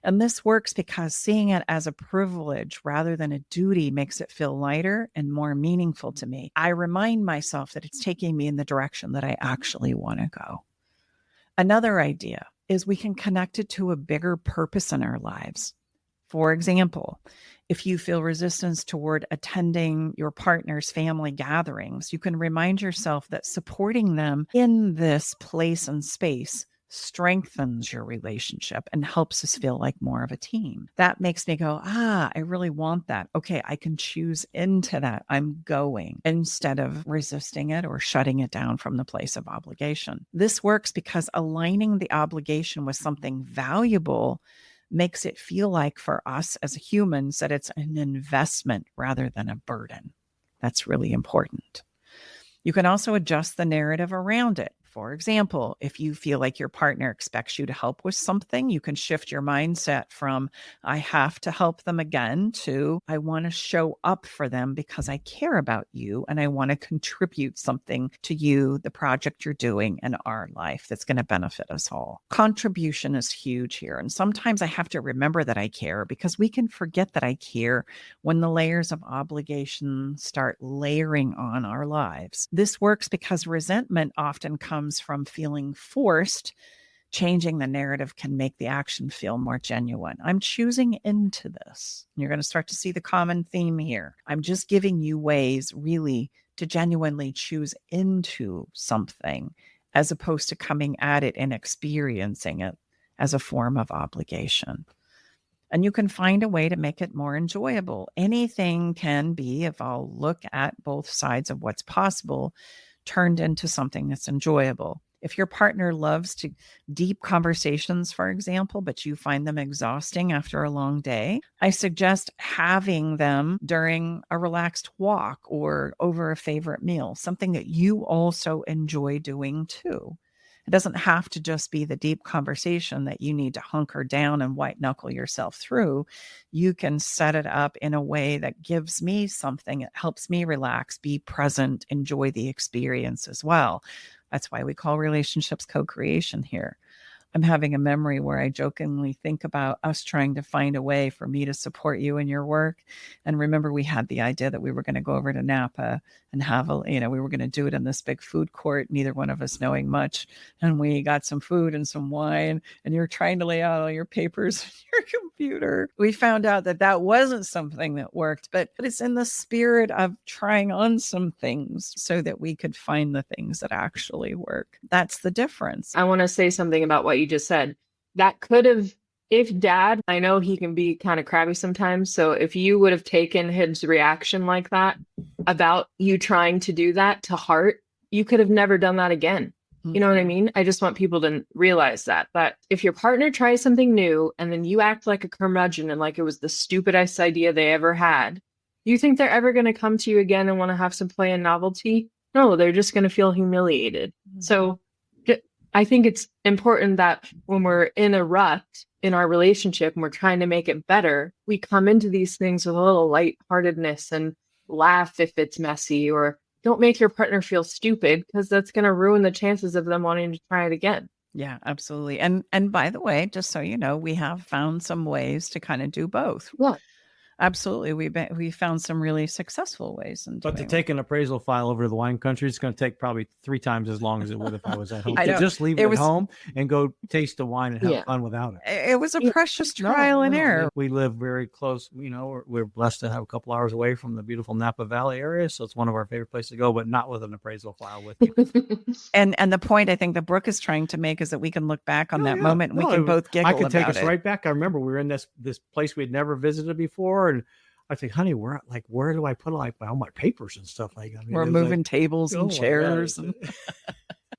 And this works because seeing it as a privilege rather than a duty makes it feel lighter and more meaningful to me. I remind myself that it's taking me in the direction that I actually want to go. Another idea is we can connect it to a bigger purpose in our lives. For example, if you feel resistance toward attending your partner's family gatherings, you can remind yourself that supporting them in this place and space strengthens your relationship and helps us feel like more of a team. That makes me go, I really want that. Okay, I can choose into that. I'm going instead of resisting it or shutting it down from the place of obligation. This works because aligning the obligation with something valuable makes it feel like for us as humans that it's an investment rather than a burden. That's really important. You can also adjust the narrative around it. For example, if you feel like your partner expects you to help with something, you can shift your mindset from I have to help them again to I want to show up for them because I care about you and I want to contribute something to you, the project you're doing in our life that's going to benefit us all. Contribution is huge here. And sometimes I have to remember that I care because we can forget that I care when the layers of obligation start layering on our lives. This works because resentment often comes from feeling forced. Changing the narrative can make the action feel more genuine. I'm choosing into this. You're going to start to see the common theme here. I'm just giving you ways really to genuinely choose into something as opposed to coming at it and experiencing it as a form of obligation. And you can find a way to make it more enjoyable. Anything can be, if I'll look at both sides of what's possible, turned into something that's enjoyable. If your partner loves to deep conversations, for example, but you find them exhausting after a long day, I suggest having them during a relaxed walk or over a favorite meal, something that you also enjoy doing too. It doesn't have to just be the deep conversation that you need to hunker down and white knuckle yourself through. You can set it up in a way that gives me something that helps me relax, be present, enjoy the experience as well. That's why we call relationships co-creation here. I'm having a memory where I jokingly think about us trying to find a way for me to support you in your work. And remember, we had the idea that we were going to go over to Napa and have we were going to do it in this big food court, neither one of us knowing much. And we got some food and some wine, and you're trying to lay out all your papers on your computer. We found out that that wasn't something that worked, but it's in the spirit of trying on some things so that we could find the things that actually work. That's the difference. I want to say something about what you just said. That could have, if dad, I know he can be kind of crabby sometimes. So if you would have taken his reaction like that about you trying to do that to heart, you could have never done that again. You know what I mean? I just want people to realize that if your partner tries something new and then you act like a curmudgeon and like it was the stupidest idea they ever had, you think they're ever going to come to you again and want to have some play and novelty? No, they're just going to feel humiliated. So I think it's important that when we're in a rut in our relationship and we're trying to make it better, we come into these things with a little lightheartedness and laugh if it's messy, or don't make your partner feel stupid because that's going to ruin the chances of them wanting to try it again. Yeah, absolutely. And by the way, just so you know, we have found some ways to kind of do both. Yeah. Absolutely. We found some really successful ways. But to take an appraisal file over to the wine country, it's going to take probably 3 times as long as it would if I was at home. To just leave it at home and go taste the wine and have fun without it. It was a precious trial and error. We live very close. We're blessed to have a couple hours away from the beautiful Napa Valley area. So it's one of our favorite places to go, but not with an appraisal file with you. And the point I think that Brooke is trying to make is that we can look back on that moment and we can both giggle about it. I can take us right back. I remember we were in this place we'd never visited before. And I think, honey, where do I put all my papers and stuff like that? We're moving tables and chairs.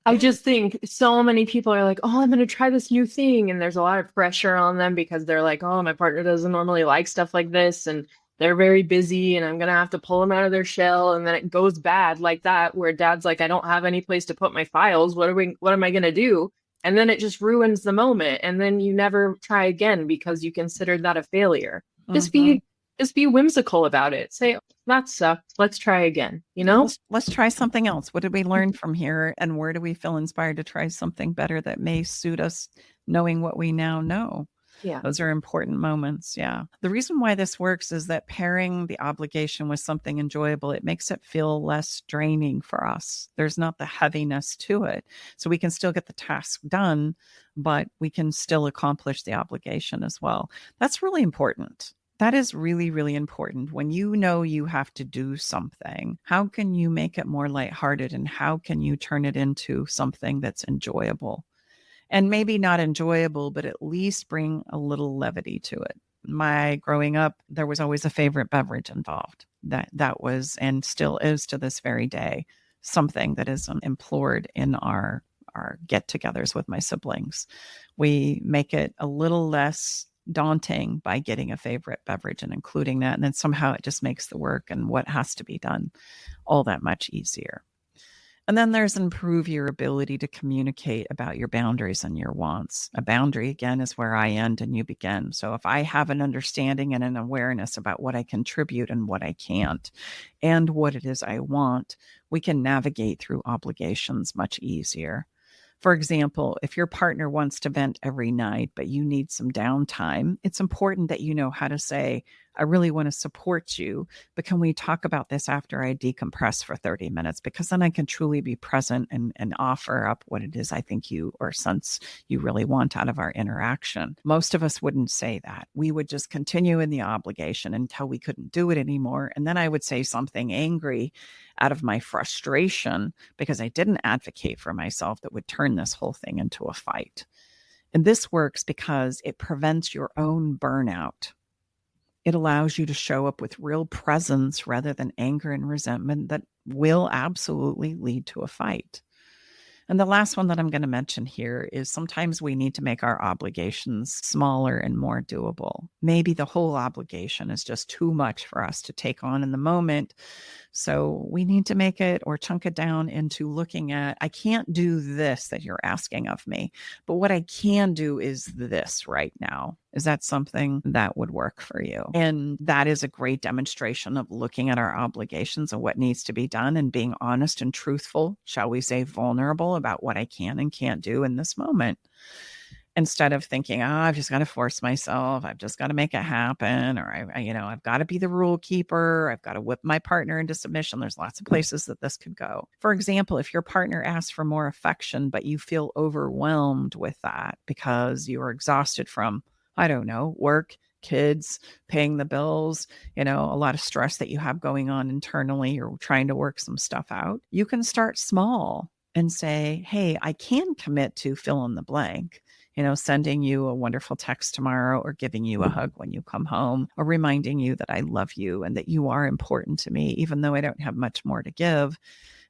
I just think so many people are like, oh, I'm going to try this new thing. And there's a lot of pressure on them because they're like, oh, my partner doesn't normally like stuff like this. And they're very busy and I'm going to have to pull them out of their shell. And then it goes bad like that, where dad's like, I don't have any place to put my files. What am I going to do? And then it just ruins the moment. And then you never try again because you considered that a failure. Just be whimsical about it. Say, that sucked. Let's try again. Let's try something else. What did we learn from here? And where do we feel inspired to try something better that may suit us, knowing what we now know? Yeah. Those are important moments. Yeah. The reason why this works is that pairing the obligation with something enjoyable, it makes it feel less draining for us. There's not the heaviness to it. So we can still get the task done, but we can still accomplish the obligation as well. That's really important. That is really, really important. When you know you have to do something, how can you make it more lighthearted and how can you turn it into something that's enjoyable? And maybe not enjoyable, but at least bring a little levity to it. My growing up, there was always a favorite beverage involved. That was and still is to this very day something that is implored in our get-togethers with my siblings. We make it a little less daunting by getting a favorite beverage and including that. And then somehow it just makes the work and what has to be done all that much easier. And then there's improve your ability to communicate about your boundaries and your wants. A boundary, again, is where I end and you begin. So if I have an understanding and an awareness about what I contribute and what I can't, and what it is I want, we can navigate through obligations much easier. For example, if your partner wants to vent every night, but you need some downtime, it's important that you know how to say, I really want to support you, but can we talk about this after I decompress for 30 minutes? Because then I can truly be present and offer up what it is I think you or sense you really want out of our interaction. Most of us wouldn't say that. We would just continue in the obligation until we couldn't do it anymore. And then I would say something angry out of my frustration because I didn't advocate for myself that would turn this whole thing into a fight. And this works because it prevents your own burnout. It allows you to show up with real presence rather than anger and resentment that will absolutely lead to a fight. And the last one that I'm going to mention here is sometimes we need to make our obligations smaller and more doable. Maybe the whole obligation is just too much for us to take on in the moment. So we need to make it or chunk it down into looking at, I can't do this that you're asking of me, but what I can do is this right now. Is that something that would work for you? And that is a great demonstration of looking at our obligations and what needs to be done and being honest and truthful, shall we say vulnerable about what I can and can't do in this moment. Instead of thinking, I've just got to force myself. I've just got to make it happen. Or, I've got to be the rule keeper. I've got to whip my partner into submission. There's lots of places that this could go. For example, if your partner asks for more affection, but you feel overwhelmed with that because you are exhausted from, I don't know, work, kids, paying the bills, a lot of stress that you have going on internally. You're trying to work some stuff out. You can start small and say, hey, I can commit to fill in the blank. Sending you a wonderful text tomorrow or giving you a hug when you come home or reminding you that I love you and that you are important to me, even though I don't have much more to give.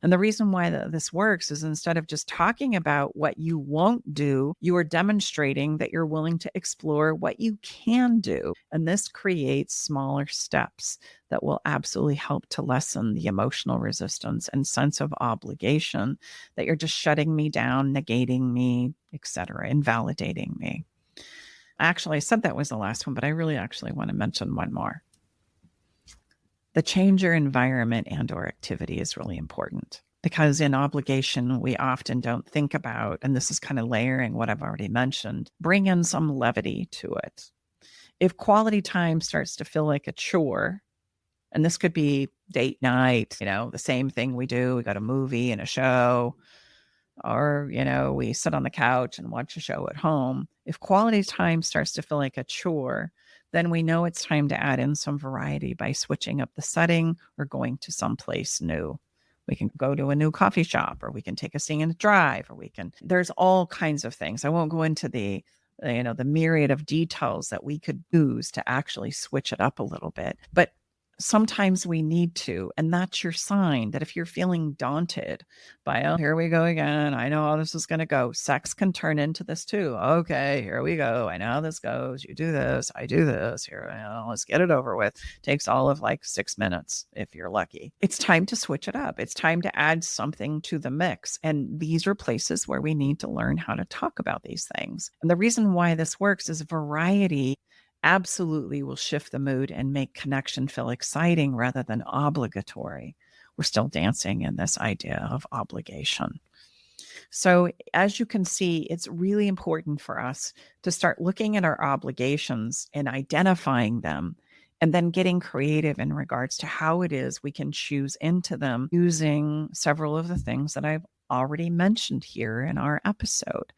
And the reason why this works is instead of just talking about what you won't do, you are demonstrating that you're willing to explore what you can do. And this creates smaller steps that will absolutely help to lessen the emotional resistance and sense of obligation that you're just shutting me down, negating me, etc., invalidating me. Actually, I said that was the last one, but I really actually want to mention one more. The change your environment and or activity is really important because in obligation, we often don't think about, and this is kind of layering what I've already mentioned, bring in some levity to it. If quality time starts to feel like a chore, and this could be date night, the same thing we do, we got a movie and a show, or, we sit on the couch and watch a show at home. If quality time starts to feel like a chore, then we know it's time to add in some variety by switching up the setting or going to someplace new. We can go to a new coffee shop, or we can take a scenic drive, or there's all kinds of things. I won't go into the myriad of details that we could use to actually switch it up a little bit. But sometimes we need to, and that's your sign that if you're feeling daunted by, oh, here we go again, I know how this is going to go. Sex can turn into this too. Okay, here we go. I know how this goes. You do this, I do this. Here, let's get it over with. Takes all of 6 minutes if you're lucky. It's time to switch it up. It's time to add something to the mix. And these are places where we need to learn how to talk about these things. And the reason why this works is variety absolutely will shift the mood and make connection feel exciting rather than obligatory. We're still dancing in this idea of obligation. So as you can see, it's really important for us to start looking at our obligations and identifying them, and then getting creative in regards to how it is we can choose into them using several of the things that I've already mentioned here in our episode.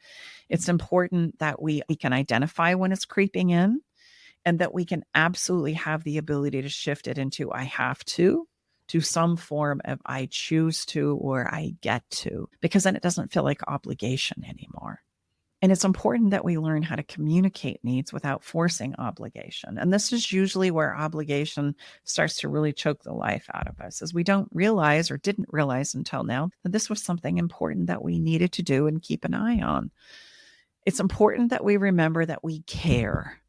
It's important that we can identify when it's creeping in, and that we can absolutely have the ability to shift it into I have to some form of I choose to or I get to, because then it doesn't feel like obligation anymore. And it's important that we learn how to communicate needs without forcing obligation. And this is usually where obligation starts to really choke the life out of us, as we don't realize, or didn't realize until now, that this was something important that we needed to do and keep an eye on. It's important that we remember that we care,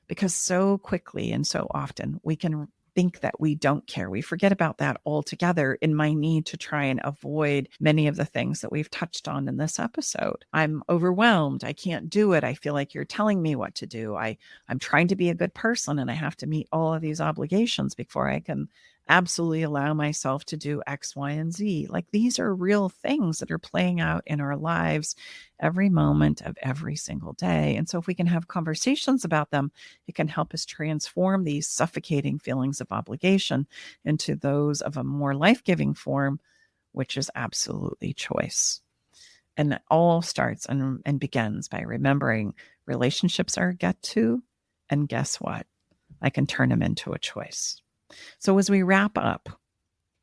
because so quickly and so often we can think that we don't care. We forget about that altogether in my need to try and avoid many of the things that we've touched on in this episode. I'm overwhelmed. I can't do it. I feel like you're telling me what to do. I'm trying to be a good person, and I have to meet all of these obligations before I can absolutely allow myself to do X, Y, and Z. Like, these are real things that are playing out in our lives every moment of every single day. And so if we can have conversations about them, it can help us transform these suffocating feelings of obligation into those of a more life-giving form, which is absolutely choice. And it all starts and begins by remembering relationships are a get to, and guess what? I can turn them into a choice. So as we wrap up,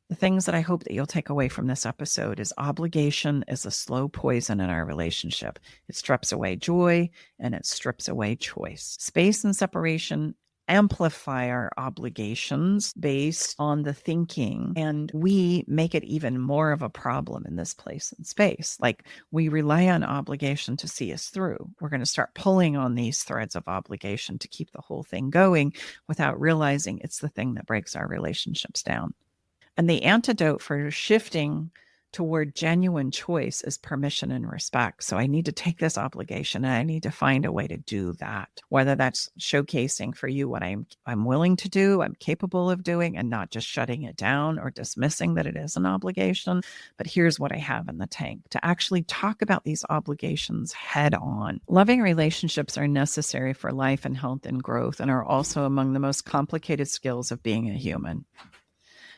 the things that I hope that you'll take away from this episode is obligation is a slow poison in our relationship. It strips away joy and it strips away choice. Space and separation amplify our obligations based on the thinking, and we make it even more of a problem in this place and space. Like, we rely on obligation to see us through. We're going to start pulling on these threads of obligation to keep the whole thing going without realizing it's the thing that breaks our relationships down. And the antidote for shifting toward genuine choice is permission and respect. So I need to take this obligation and I need to find a way to do that, whether that's showcasing for you what I'm willing to do, I'm capable of doing, and not just shutting it down or dismissing that it is an obligation. But here's what I have in the tank to actually talk about these obligations head on. Loving relationships are necessary for life and health and growth, and are also among the most complicated skills of being a human.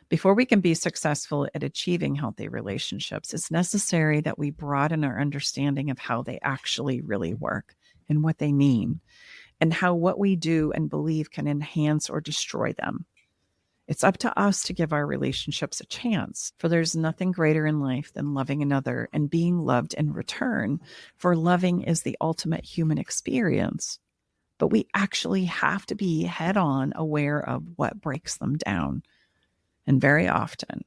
Before we can be successful at achieving healthy relationships, it's necessary that we broaden our understanding of how they actually really work and what they mean, and how what we do and believe can enhance or destroy them. It's up to us to give our relationships a chance, for there's nothing greater in life than loving another and being loved in return, for loving is the ultimate human experience. But we actually have to be head-on aware of what breaks them down. And very often,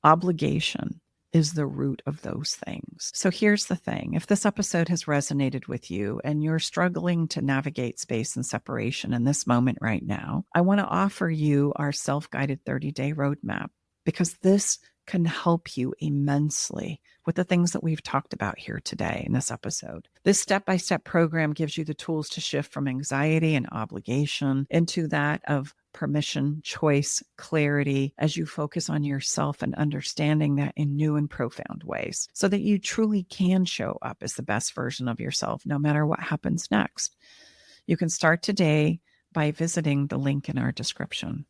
obligation is the root of those things. So here's the thing. If this episode has resonated with you and you're struggling to navigate space and separation in this moment right now, I want to offer you our self-guided 30-day roadmap, because this can help you immensely with the things that we've talked about here today in this episode. This step-by-step program gives you the tools to shift from anxiety and obligation into that of permission, choice, clarity, as you focus on yourself and understanding that in new and profound ways, so that you truly can show up as the best version of yourself, no matter what happens next. You can start today by visiting the link in our description.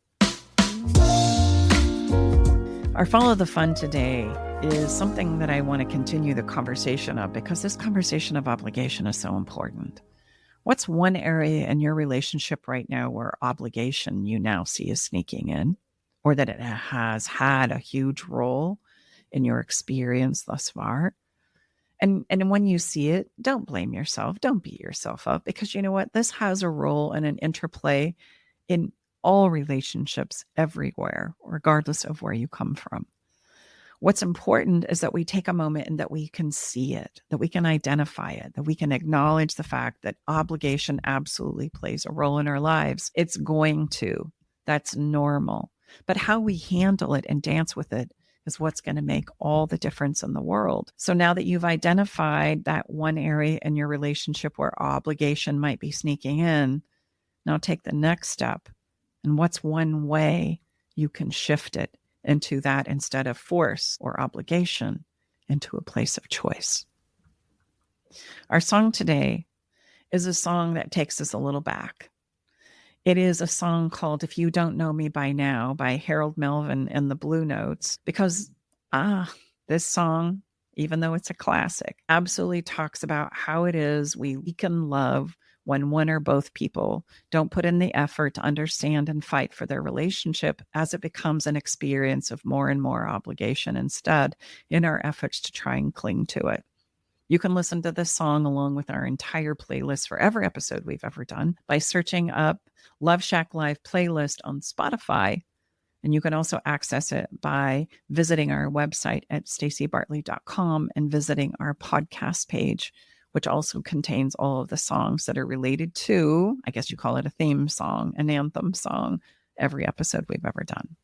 Our Follow the Fun today is something that I want to continue the conversation of, because this conversation of obligation is so important. What's one area in your relationship right now where obligation you now see is sneaking in, or that it has had a huge role in your experience thus far? And when you see it, don't blame yourself. Don't beat yourself up, because you know what? This has a role and an interplay in all relationships everywhere, regardless of where you come from. What's important is that we take a moment and that we can see it, that we can identify it, that we can acknowledge the fact that obligation absolutely plays a role in our lives. It's going to. That's normal. But how we handle it and dance with it is what's going to make all the difference in the world. So now that you've identified that one area in your relationship where obligation might be sneaking in, now take the next step. And what's one way you can shift it into that instead of force or obligation? into a place of choice. Our song today is a song that takes us a little back. It is a song called If You Don't Know Me By Now by Harold Melvin and the Blue Notes, because this song, even though it's a classic, absolutely talks about how it is we weaken love when one or both people don't put in the effort to understand and fight for their relationship, as it becomes an experience of more and more obligation instead in our efforts to try and cling to it. You can listen to this song along with our entire playlist for every episode we've ever done by searching up Love Shack Live playlist on Spotify. And you can also access it by visiting our website at stacibartley.com and visiting our podcast page, which also contains all of the songs that are related to, I guess you call it a theme song, an anthem song, every episode we've ever done.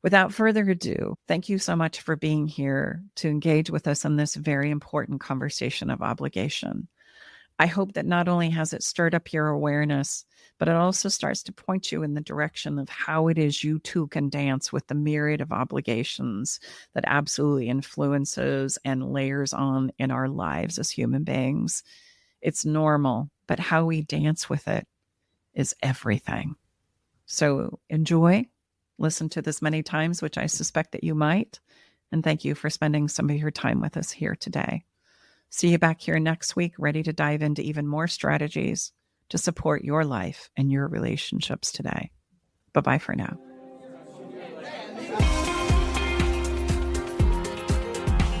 Without further ado, thank you so much for being here to engage with us in this very important conversation of obligation. I hope that not only has it stirred up your awareness, but it also starts to point you in the direction of how it is you too can dance with the myriad of obligations that absolutely influences and layers on in our lives as human beings. It's normal, but how we dance with it is everything. So enjoy. Listen to this many times, which I suspect that you might. And thank you for spending some of your time with us here today. See you back here next week, ready to dive into even more strategies to support your life and your relationships today. Bye-bye for now.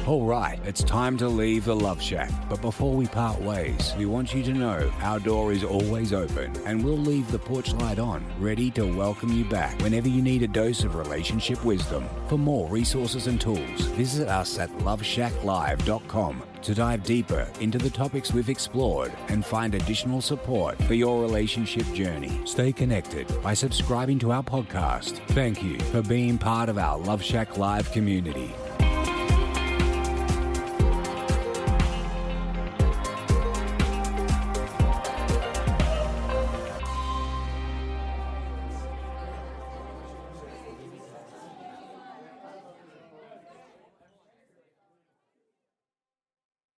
All right, it's time to leave the Love Shack. But before we part ways, we want you to know our door is always open and we'll leave the porch light on, ready to welcome you back whenever you need a dose of relationship wisdom. For more resources and tools, visit us at loveshacklive.com to dive deeper into the topics we've explored and find additional support for your relationship journey. Stay connected by subscribing to our podcast. Thank you for being part of our Love Shack Live community.